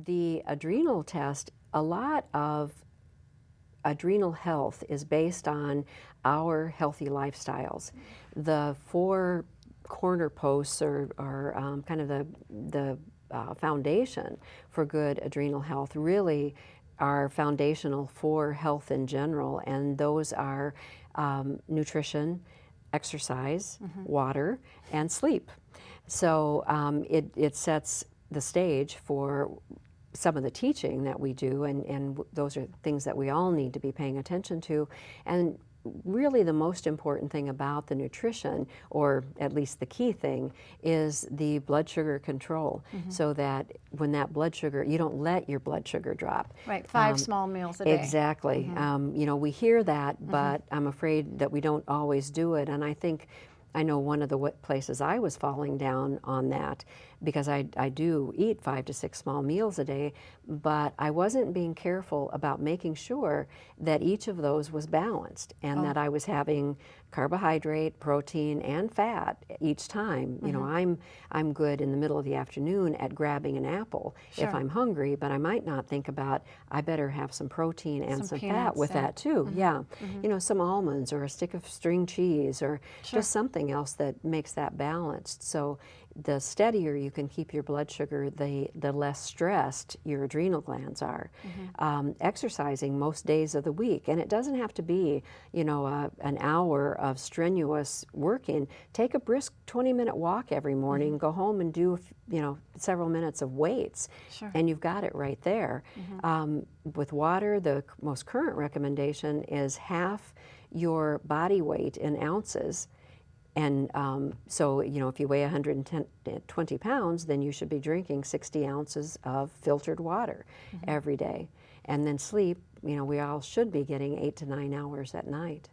The adrenal test, a lot of adrenal health is based on our healthy lifestyles. The four corner posts are kind of the foundation for good adrenal health really are foundational for health in general, and those are nutrition, exercise, water, and sleep. So it sets the stage for some of the teaching that we do, and those are things that we all need to be paying attention to. And really the most important thing about the nutrition, or at least the key thing, is the blood sugar control, so that when that blood sugar, you don't let your blood sugar drop. Right, 5 small meals a day. Exactly. You know, we hear that, but I'm afraid that we don't always do it. And I know one of the places I was falling down on that, because I do eat 5 to 6 small meals a day, but I wasn't being careful about making sure that each of those was balanced, and that I was having carbohydrate, protein, and fat each time. You know, I'm good in the middle of the afternoon at grabbing an apple if I'm hungry, but I might not think about, I better have some protein and some fat with that too. Yeah. You know, some almonds or a stick of string cheese or just something else that makes that balanced. So the steadier you can keep your blood sugar, the less stressed your adrenal glands are. Exercising most days of the week, and it doesn't have to be, you know, an hour of strenuous working. Take a brisk 20-minute walk every morning, go home and do, you know, several minutes of weights, and you've got it right there. With water, the most current recommendation is half your body weight in ounces. And so, you know, if you weigh 120 pounds, then you should be drinking 60 ounces of filtered water every day. And then sleep, you know, we all should be getting 8 to 9 hours at night.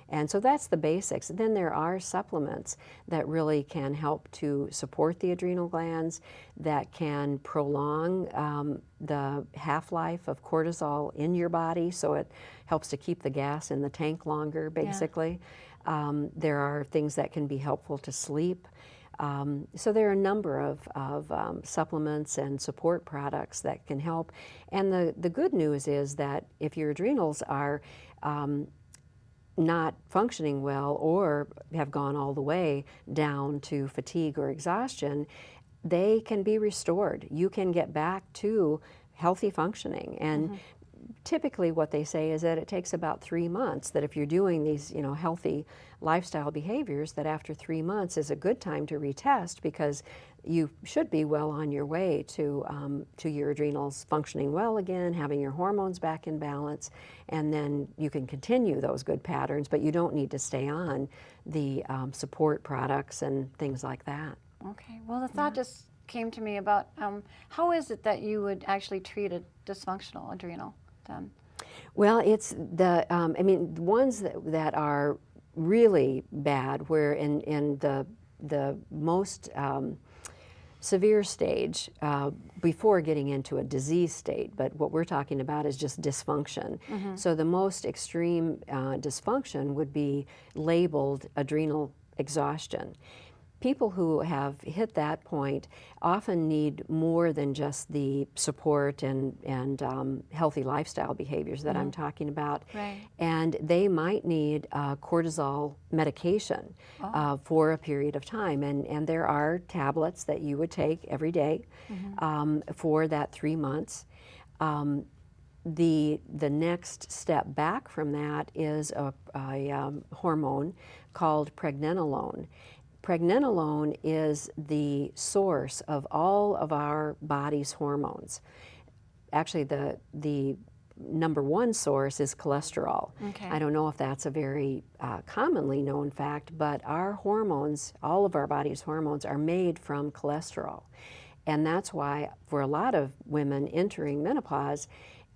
And so that's the basics. Then there are supplements that really can help to support the adrenal glands, that can prolong the half-life of cortisol in your body, so it helps to keep the gas in the tank longer, basically. There are things that can be helpful to sleep. So there are a number of supplements and support products that can help. And the good news is that if your adrenals are not functioning well or have gone all the way down to fatigue or exhaustion, they can be restored. You can get back to healthy functioning. And typically what they say is that it takes about 3 months, that if you're doing these, you know, healthy lifestyle behaviors, that after 3 months is a good time to retest, because you should be well on your way to your adrenals functioning well again, having your hormones back in balance, and then you can continue those good patterns, but you don't need to stay on the support products and things like that. Okay, well, the thought just came to me about how is it that you would actually treat a dysfunctional adrenal then? Well, it's the, I mean, the ones that are really bad, where in the most severe stage, before getting into a disease state, but what we're talking about is just dysfunction. So the most extreme dysfunction would be labeled adrenal exhaustion. People who have hit that point often need more than just the support and healthy lifestyle behaviors that I'm talking about. Right. And they might need cortisol medication for a period of time. And there are tablets that you would take every day for that 3 months. The next step back from that is a hormone called pregnenolone. Pregnenolone is the source of all of our body's hormones. Actually, the number one source is cholesterol. Okay. I don't know if that's a very commonly known fact, but our hormones, all of our body's hormones, are made from cholesterol. And that's why for a lot of women entering menopause,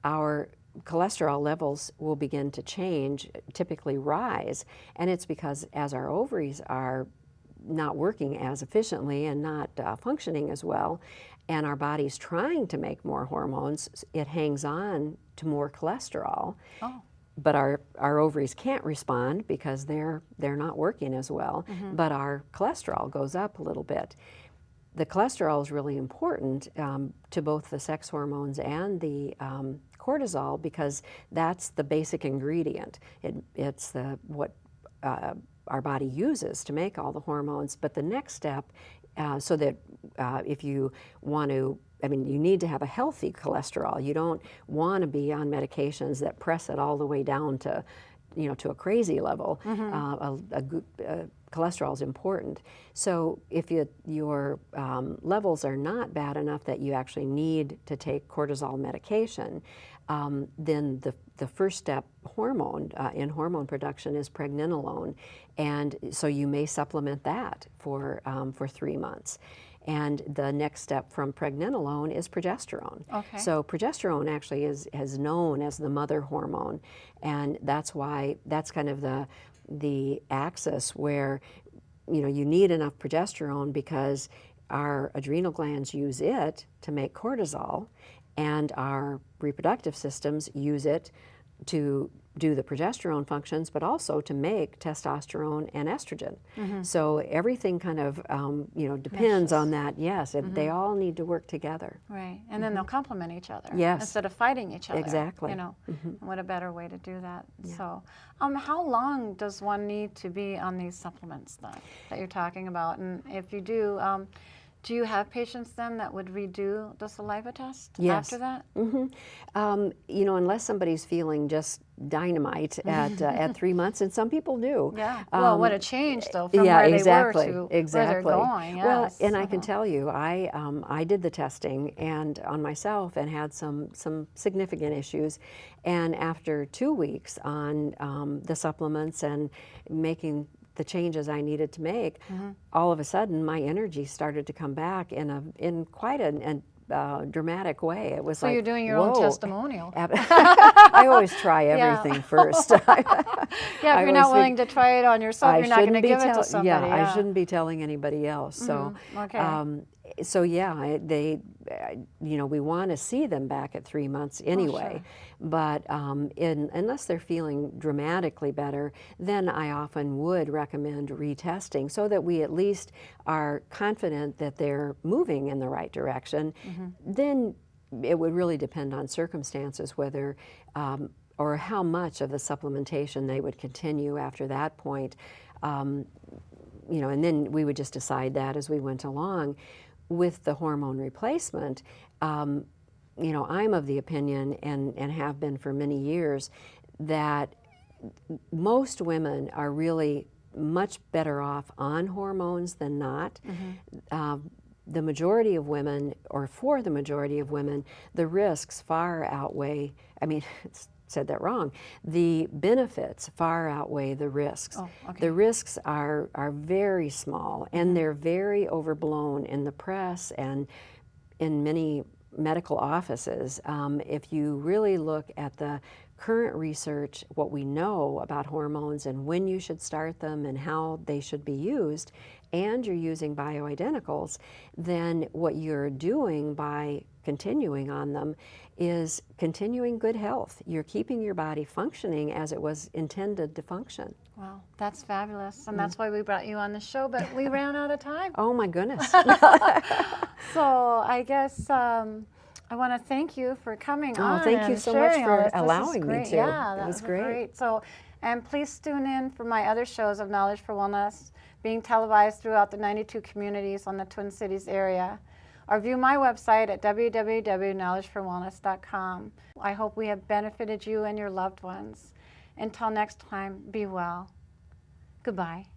our cholesterol levels will begin to change, typically rise, and it's because as our ovaries are not working as efficiently and not functioning as well, and our body's trying to make more hormones, it hangs on to more cholesterol. But our ovaries can't respond because they're not working as well, but our cholesterol goes up a little bit. the cholesterol is really important to both the sex hormones and the cortisol, because that's the basic ingredient. It's what our body uses to make all the hormones. But the next step, so that if you want to, I mean, you need to have a healthy cholesterol. You don't want to be on medications that press it all the way down to, to a crazy level. Cholesterol is important. So if your levels are not bad enough that you actually need to take cortisol medication, then the first step hormone in hormone production is pregnenolone, and so you may supplement that for 3 months. And the next step from pregnenolone is progesterone. Okay. So progesterone actually is known as the mother hormone, and that's why that's kind of the axis where you need enough progesterone, because our adrenal glands use it to make cortisol, and our reproductive systems use it to do the progesterone functions, but also to make testosterone and estrogen. So everything kind of depends on that. Yes, they all need to work together. Right, and then they'll complement each other. Yes. Instead of fighting each other. Exactly. What a better way to do that. Yeah. So, how long does one need to be on these supplements then that you're talking about? And if you do you have patients then that would redo the saliva test after that? Unless somebody's feeling just dynamite at 3 months, and some people do. Yeah. Well, what a change though from where they were to where they're going. Yes. Well, and I can tell you, I did the testing and on myself and had some significant issues, and after 2 weeks on the supplements and making the changes I needed to make, all of a sudden my energy started to come back in quite a dramatic way. It was so like, you're doing your whoa. own testimonial. I always try everything first. Yeah, if you're not willing to try it on yourself, you're not going to give it to somebody. Yeah, I shouldn't be telling anybody else. So, so yeah, we want to see them back at 3 months anyway. But unless they're feeling dramatically better, then I often would recommend retesting so that we at least are confident that they're moving in the right direction. Then it would really depend on circumstances whether or how much of the supplementation they would continue after that point. And then we would just decide that as we went along. With the hormone replacement, I'm of the opinion, and have been for many years, that most women are really much better off on hormones than not. The majority of women, or for the majority of women, the risks far outweigh, said that wrong. The benefits far outweigh the risks. The risks are very small, and they're very overblown in the press and in many medical offices. If you really look at the current research, what we know about hormones and when you should start them and how they should be used, and you're using bioidenticals, then what you're doing by continuing on them is continuing good health. You're keeping your body functioning as it was intended to function. Wow, that's fabulous. And that's why we brought you on the show, but we ran out of time. Oh my goodness. So I guess I want to thank you for coming on. Thank you so much for allowing me to. Yeah, that was great. So, and please tune in for my other shows of Knowledge for Wellness, being televised throughout the 92 communities on the Twin Cities area. Or view my website at www.knowledgeforwellness.com. I hope we have benefited you and your loved ones. Until next time, be well. Goodbye.